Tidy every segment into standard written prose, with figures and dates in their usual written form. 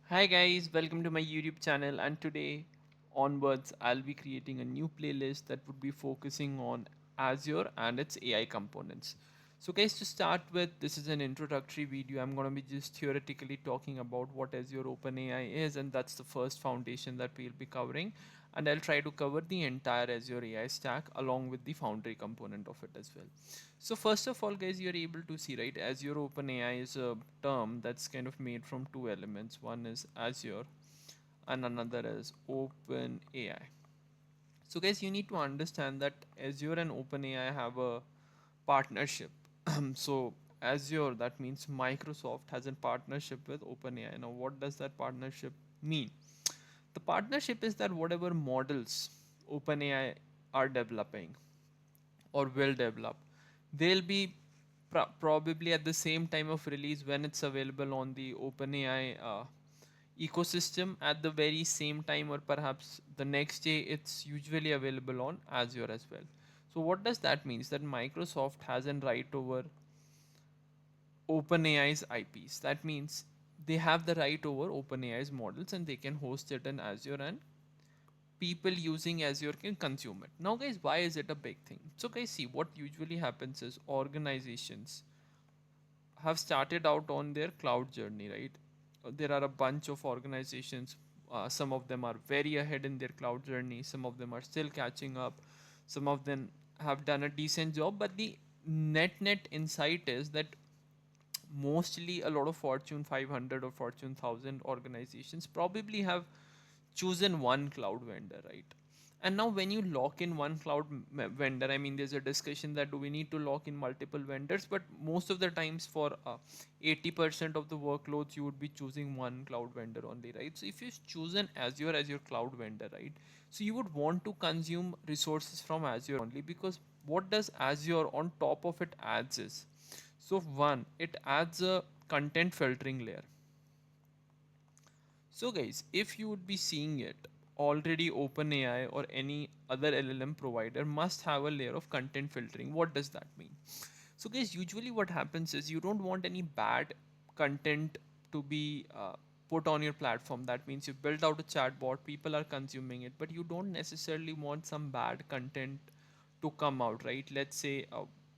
Hi guys, welcome to my YouTube channel, and today onwards I'll be creating a new playlist that would be focusing on Azure and its AI components. So guys, to start with, this is an introductory video. I'm going to be just theoretically talking about what Azure OpenAI is, and that's the first foundation that we'll be covering, and I'll try to cover the entire Azure AI stack along with the Foundry component of it as well. So first of all guys, you're able to see, right, Azure OpenAI is a term that's kind of made from two elements. One is Azure and another is OpenAI. So guys, you need to understand that Azure and OpenAI have a partnership. So Azure, that means Microsoft has a partnership with OpenAI. Now what does that partnership mean? The partnership is that whatever models OpenAI are developing or will develop, they'll be probably at the same time of release when it's available on the OpenAI ecosystem at the very same time, or perhaps the next day it's usually available on Azure as well. So what does that mean? That Microsoft has a right over OpenAI's IPs. That means they have the right over OpenAI's models and they can host it in Azure, and people using Azure can consume it. Now guys, why is it a big thing? So guys, see, what usually happens is organizations have started out on their cloud journey, right? There are a bunch of organizations. Some of them are very ahead in their cloud journey. Some of them are still catching up. Some of them have done a decent job. But the net insight is that mostly a lot of Fortune 500 or Fortune 1000 organizations probably have chosen one cloud vendor, right? And now when you lock in one cloud vendor, I mean, there's a discussion that do we need to lock in multiple vendors, but most of the times for 80% of the workloads you would be choosing one cloud vendor only, right? So if you choose an Azure as your cloud vendor, right, so you would want to consume resources from Azure only, because what does Azure on top of it adds is, so one, it adds a content filtering layer. So guys, if you would be seeing it, already OpenAI or any other LLM provider must have a layer of content filtering. What does that mean? So guys, usually what happens is you don't want any bad content to be put on your platform. That means you build out a chatbot, people are consuming it, but you don't necessarily want some bad content to come out, right? Let's say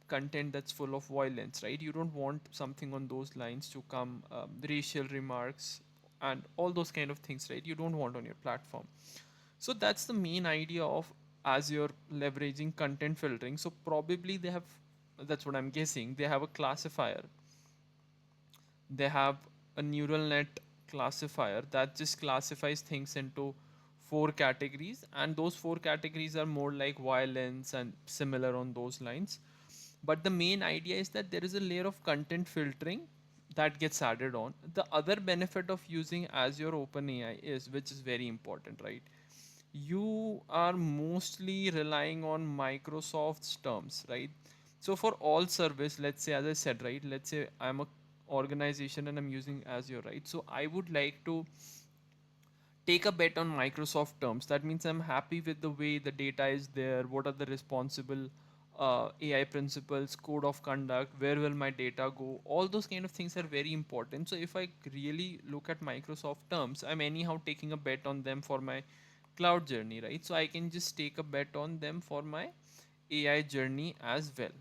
content that's full of violence, right? You don't want something on those lines to come, racial remarks and all those kind of things, right? You don't want on your platform. So that's the main idea of Azure leveraging content filtering. So probably they have, that's what I'm guessing, they have a classifier. They have a neural net classifier that just classifies things into four categories, and those four categories are more like violence and similar on those lines. But the main idea is that there is a layer of content filtering that gets added on. The other benefit of using Azure OpenAI is, which is very important, right? You are mostly relying on Microsoft's terms, right? So for all service, let's say, as I said, right, let's say I'm a organization and I'm using Azure, right? So I would like to take a bet on Microsoft terms. That means I'm happy with the way the data is there. What are the responsible AI principles, code of conduct, where will my data go? All those kind of things are very important. So if I really look at Microsoft terms, I'm anyhow taking a bet on them for my cloud journey, right? So I can just take a bet on them for my AI journey as well.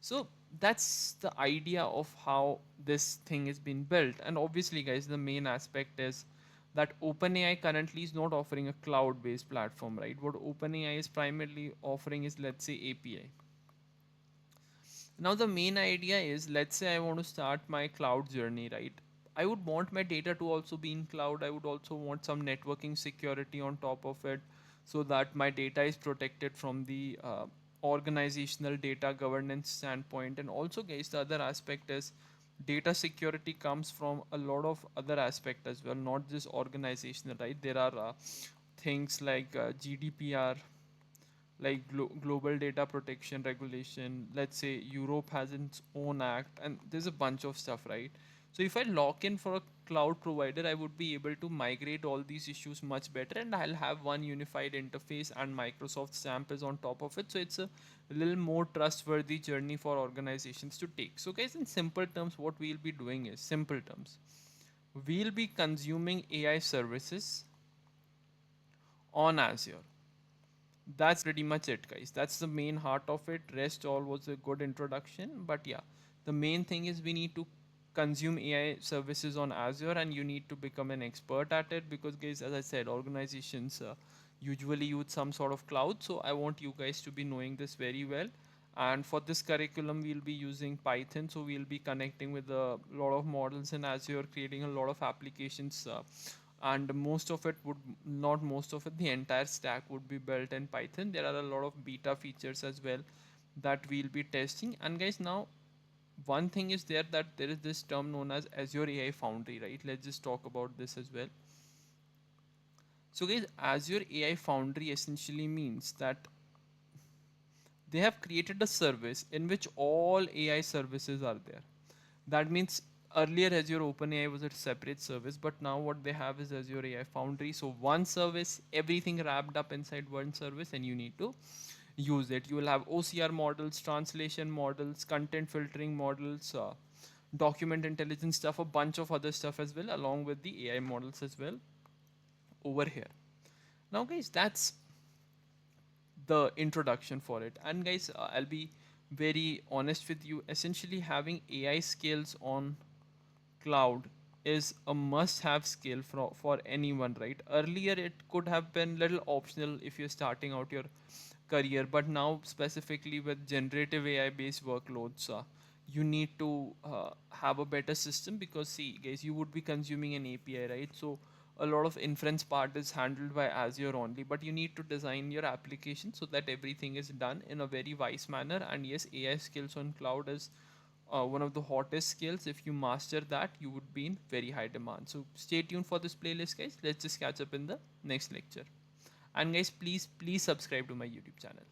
So that's the idea of how this thing is being built. And obviously guys, the main aspect is that OpenAI currently is not offering a cloud based platform, right? What OpenAI is primarily offering is, let's say, API. Now the main idea is, let's say I want to start my cloud journey, right? I would want my data to also be in cloud. I would also want some networking security on top of it, so that my data is protected from the organizational data governance standpoint. And also guys, the other aspect is data security comes from a lot of other aspect as well, not just organizational, right? There are things like GDPR, like global data protection regulation. Let's say Europe has its own act, and there's a bunch of stuff, right? So if I lock in for a cloud provider, I would be able to migrate all these issues much better, and I'll have one unified interface, and Microsoft stamp is on top of it. So it's a little more trustworthy journey for organizations to take. So guys, in simple terms, what we'll be doing is, simple terms, we'll be consuming AI services on Azure. That's pretty much it, guys. That's the main heart of it. Rest all was a good introduction, but yeah, the main thing is we need to consume AI services on Azure, and you need to become an expert at it because, guys, as I said, organizations usually use some sort of cloud. So I want you guys to be knowing this very well. And for this curriculum, we'll be using Python. So we'll be connecting with a lot of models in Azure, creating a lot of applications. And most of it would, not most of it, the entire stack would be built in Python. There are a lot of beta features as well that we'll be testing. And guys, now one thing is there, that there is this term known as Azure AI Foundry, right? Let's just talk about this as well. So guys, Azure AI Foundry essentially means that they have created a service in which all AI services are there. That means earlier Azure OpenAI was a separate service, but now what they have is Azure AI Foundry. So one service, everything wrapped up inside one service, and you need to use it. You will have OCR models, translation models, content filtering models, document intelligence stuff, a bunch of other stuff as well, along with the AI models as well over here. Now, guys, that's the introduction for it. And guys, I'll be very honest with you. Essentially, having AI skills on cloud is a must have skill for anyone, right? Earlier it could have been little optional if you're starting out your career, but now specifically with generative AI based workloads, you need to have a better system because see guys, you would be consuming an API, right? So a lot of inference part is handled by Azure only, but you need to design your application so that everything is done in a very wise manner. And yes, AI skills on cloud is one of the hottest skills. If you master that, you would be in very high demand. So stay tuned for this playlist, guys. Let's just catch up in the next lecture. And guys, please subscribe to my YouTube channel.